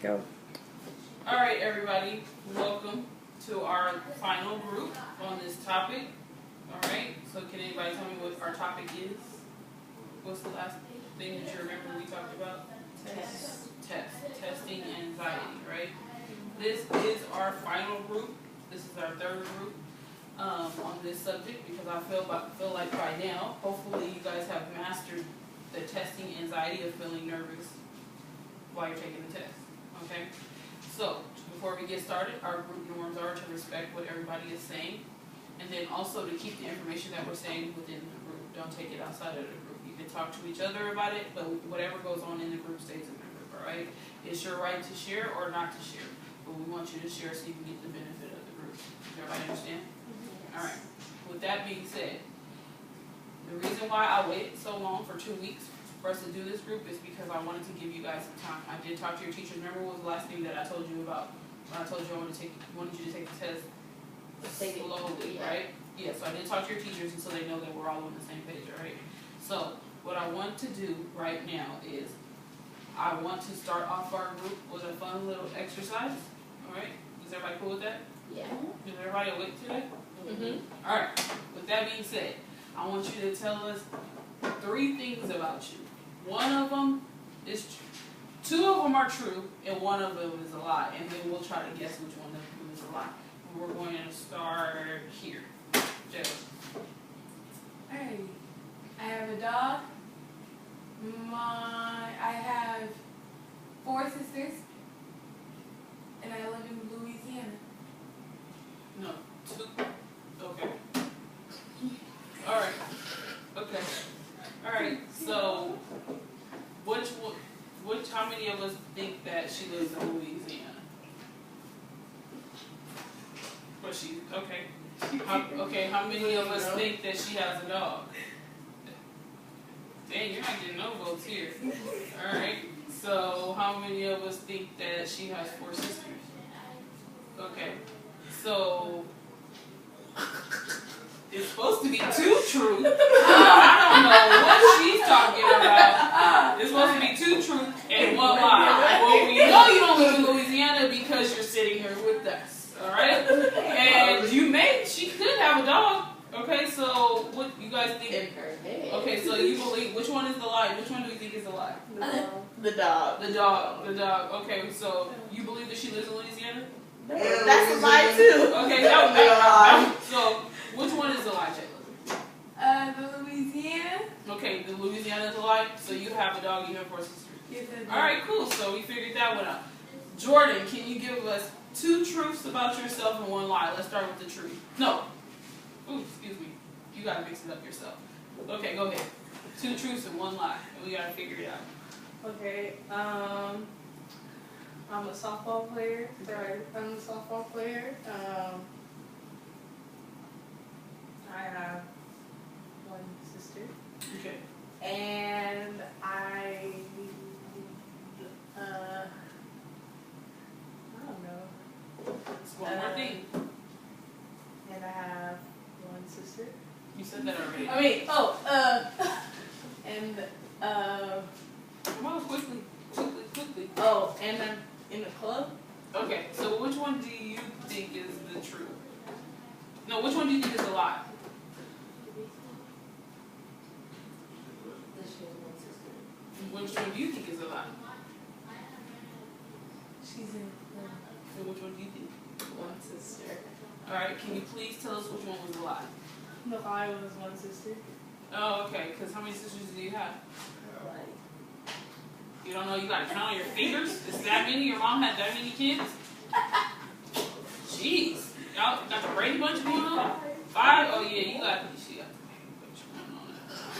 Go. All right, everybody, welcome to our final group on this topic. All right, so can anybody tell me what our topic is? What's the last thing that you remember we talked about? Testing anxiety, right? This is our final group. This is our third group on this subject because I feel like by now, hopefully you guys have mastered the testing anxiety of feeling nervous while you're taking the test, okay? So, before we get started, our group norms are to respect what everybody is saying, and then also to keep the information that we're saying within the group. Don't take it outside of the group. You can talk to each other about it, but whatever goes on in the group stays in the group, all right? It's your right to share or not to share, but we want you to share so you can get the benefit of the group. Does everybody understand? Yes. All right. With that being said, the reason why I waited so long for 2 weeks for us to do this group is because I wanted to give you guys some time. I did talk to your teachers. Remember what was the last thing that I told you about when I told you I wanted you to take the test slowly, right? Yeah, so I did talk to your teachers and so they know that we're all on the same page, all right? So what I want to do right now is I want to start off our group with a fun little exercise, all right? Is everybody cool with that? Yeah. Is everybody awake today? Mm-hmm. All right. With that being said, I want you to tell us 3 things about you. One of them is true. 2 of them are true, and 1 of them is a lie. And then we'll try to guess which one of them is a lie. And we're going to start here. Jay. Hey, I have a dog. I have 4 sisters, and I live in Louisiana. No, 2. Okay. All right. Okay. All right. So, how many of us think that she lives in Louisiana? But she, okay. How many of us think that she has a dog? Dang, you're not getting no votes here. All right. So, how many of us think that she has 4 sisters? Okay. So, it's supposed to be 2 true. I don't know what she's talking about. It's supposed to be 2 true and 1 lie. Well, we know you don't live in Louisiana because you're sitting here with us. All right? And she could have a dog. Okay, so what you guys think? In her head. Okay, so you believe, which one is the lie? Which one do you think is the lie? The dog. The dog. Okay, so you believe that she lives in Louisiana? That's a lie too. Okay, that would be a lie. So, which one is the lie, Jayla? The Louisiana. Okay, the Louisiana is a lie. So you have a dog, you have 4 sisters. Yes, I do. All right, cool. So we figured that one out. Jordan, can you give us 2 truths about yourself and 1 lie? Let's start with the truth. No. Ooh, excuse me. You gotta mix it up yourself. Okay, go ahead. 2 truths and 1 lie, and we gotta figure it out. Okay, I'm a softball player. Sorry, I'm a softball player. I have 1 sister, Okay. and I don't know. It's 1 more thing. And I have 1 sister. You said that already. I mean, and Come on, quickly. and I'm in a club. Okay, so which one do you think is the truth? No, which one do you think is a lie? Which one do you think is a lie? She's in a club. And which one do you think? 1 sister. Alright, can you please tell us which one was a lie? The lie was 1 sister. Oh, okay, because how many sisters do you have? You don't know, you gotta count on your fingers? Is that many? Your mom had that many kids? Jeez. Y'all got the Brady Bunch going on? 5? Oh yeah, you got the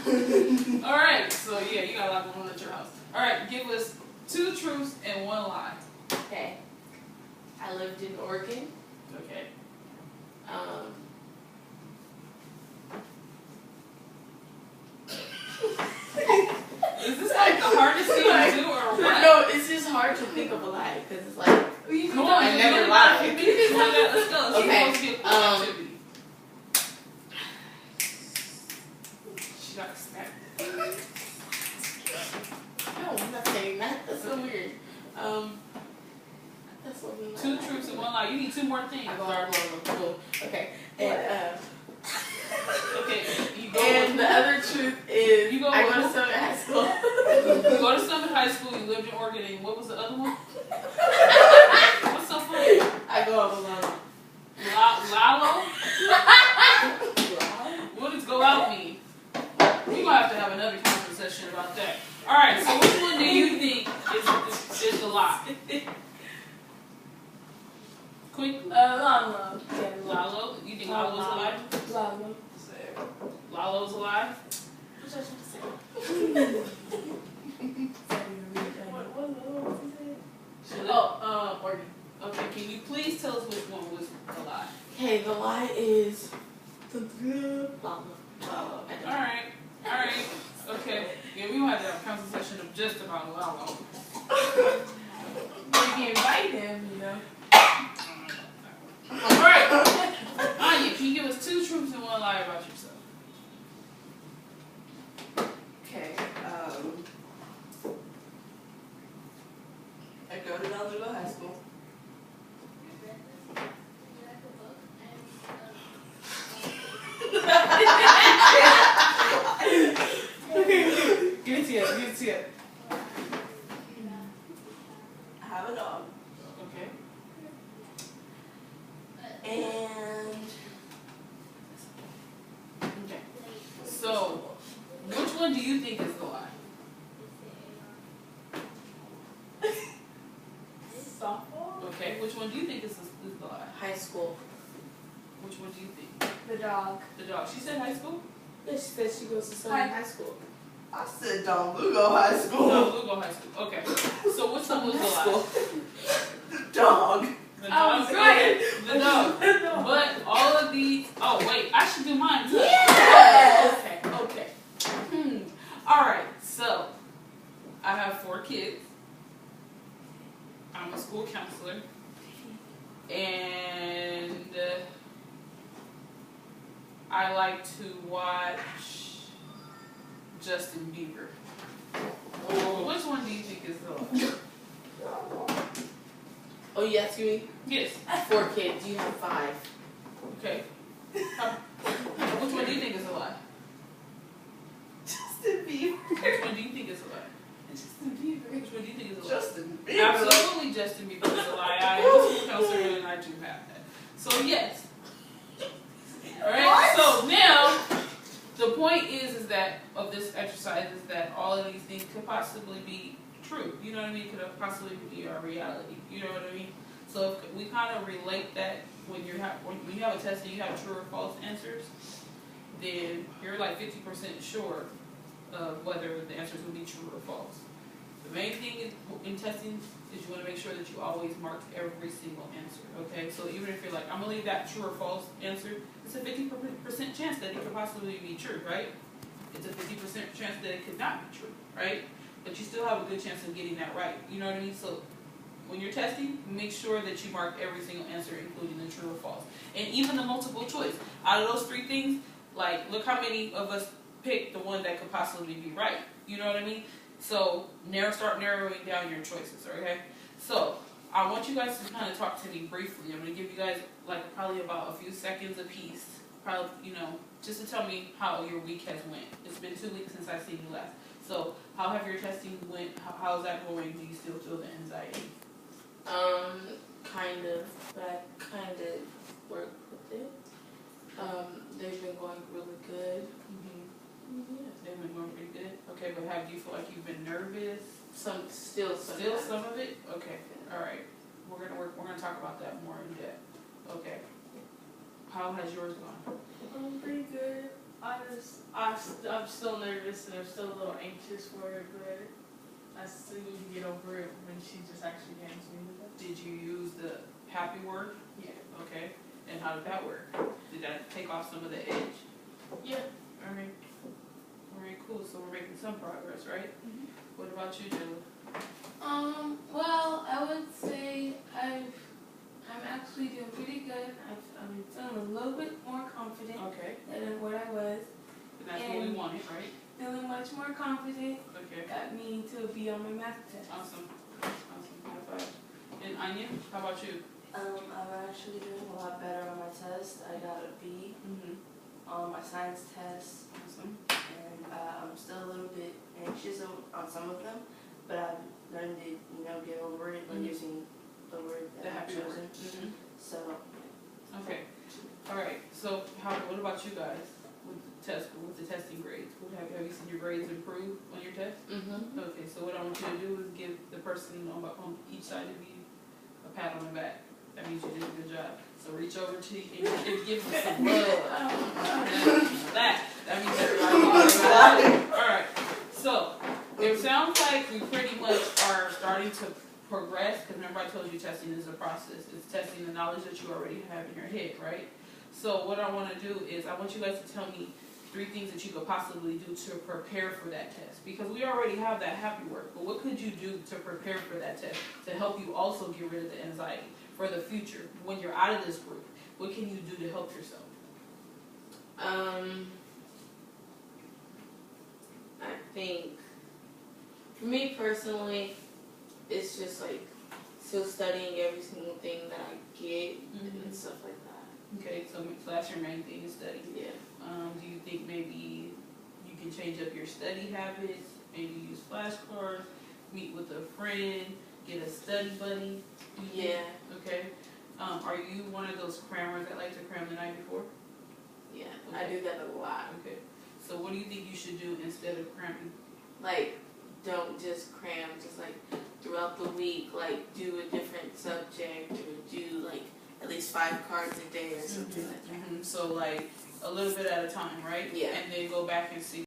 going on. Alright, so yeah, you got a lot going on at your house. Alright, give us 2 truths and 1 lie. Okay. I lived in Oregon. Okay. Is this like the hardest thing to do or what? No, it's just hard to think of a lie because it's like Come on, I never lied. Let's go. Let's Okay, get a cool activity. She got snapped. no, I'm not saying that. That's so weird. 2 truths and 1 lie. You need 2 more things. Okay. And Okay, you go and with the other truth is You go I with go to who? Summit High School. You go to Summit High School, you lived in Oregon, and what was the other one? What's so funny? I go up alone. Lalo? What does go out mean? We gonna have to have another counseling session about that. Alright, so which one do you think is the lie? Quick, Lalo. Yeah, Lalo? You think Lalo's a lie? Lalo. Lalo's a lie? What was I supposed to say? Oregon. Okay, can you please tell us which one was the lie? Okay, the lie is Lalo. Lalo. Alright. Okay. Yeah, we might have a council session of just about Lalo. Maybe invite him, you know. Alright. Anya, can you give us 2 truths and 1 lie about yourself? Okay, I go to Delaware High School. Give it to you. I have a dog. Okay. And Okay. So, which one do you think is the lie? Softball. Okay, which one do you think is the lie? High school. Which one do you think? The dog. The dog. She said high school? Yeah, she said she goes to Summit High School. I said Don Lugo High School. No, Lugo High School. Okay. So which one was the lie? The dog. The I was right. The dog. But all of these. Oh wait, I should do mine too. Yes. Okay. Alright, so I have 4 kids. I'm a school counselor. And I like to watch Justin Bieber. Which one do you think is the lie? Oh, you asking me? Yes. 4 kids. You have 5. Okay. Which one do you think is a lie? Justin Bieber. Which one do you think is a lie? Justin Bieber. Which one do you think is a lie? Justin Bieber. Absolutely, Justin Bieber is a lie. I am a school counselor and I do have that. So yes. Alright, so now the point is that of this exercise is that all of these things could possibly be true. You know what I mean? Could possibly be our reality. You know what I mean? So if we kind of relate that when you have a test and you have true or false answers, then you're like 50% sure of whether the answers will be true or false. The main thing in testing is you want to make sure that you always mark every single answer, okay? So even if you're like, I'm going to leave that true or false answer, it's a 50% chance that it could possibly be true, right? It's a 50% chance that it could not be true, right? But you still have a good chance of getting that right, you know what I mean? So when you're testing, make sure that you mark every single answer, including the true or false. And even the multiple choice. Out of those 3 things, like, look how many of us picked the one that could possibly be right, you know what I mean? So, start narrowing down your choices, okay? So, I want you guys to kind of talk to me briefly. I'm going to give you guys, like, probably about a few seconds apiece. Probably, just to tell me how your week has went. It's been 2 weeks since I've seen you last. So, how have your testing went? How's that going? Do you still feel the anxiety? Kind of, but I kind of work with it. They've been going really good. Yeah, they've been going pretty good. Okay, but do you feel like you've been nervous? Still Some of it? Okay, alright. We're gonna talk about that more in depth. Okay. How has yours gone? Pretty good. I'm still nervous and I'm still a little anxious for it, but I still need to get over it when she just actually hands me the test. Did you use the happy word? Yeah. Okay. And how did that work? Did that take off some of the edge? Yeah. Alright. Alright, cool. So we're making some progress, right? Mhm. What about you, Jill? Well, I would say I'm actually doing pretty good. I'm feeling a little bit more confident Okay. than what I was. And that's what we wanted, right? Feeling much more confident Okay. got me to be on my math test. Awesome. Awesome. High five. And Anya, how about you? I'm actually doing a lot better on my test. I got a B on my science test, Awesome. and I'm still a little bit anxious on some of them, but I've learned to, get over it by using the word The that I've happy chosen. word. So, Okay. All right. So, what about you guys with the testing grades? Have you seen your grades improve on your test? Okay. So what I want you to do is give the person on each side of you a pat on the back. That means you did a good job. So reach over to you and give them some love. That means everybody did a good job. All right. So it sounds like we pretty much are starting to progress, because remember I told you testing is a process. It's testing the knowledge that you already have in your head, right? So what I want to do is I want you guys to tell me 3 things that you could possibly do to prepare for that test. Because we already have that happy work, but what could you do to prepare for that test to help you also get rid of the anxiety for the future when you're out of this group? What can you do to help yourself? I think, for me personally, it's just like still studying every single thing that I get and stuff like that. Okay, so that's your main thing is studying. Yeah. Do you think maybe you can change up your study habits? Maybe use flashcards, meet with a friend, get a study buddy? Yeah. Okay. Are you one of those crammers that like to cram the night before? Yeah. I do that a lot. Okay. So what do you think you should do instead of cramming? Like, don't just cram, just like throughout the week, like do a different subject or do like at least 5 cards a day or something like that. So like a little bit at a time, right? Yeah. And then go back and see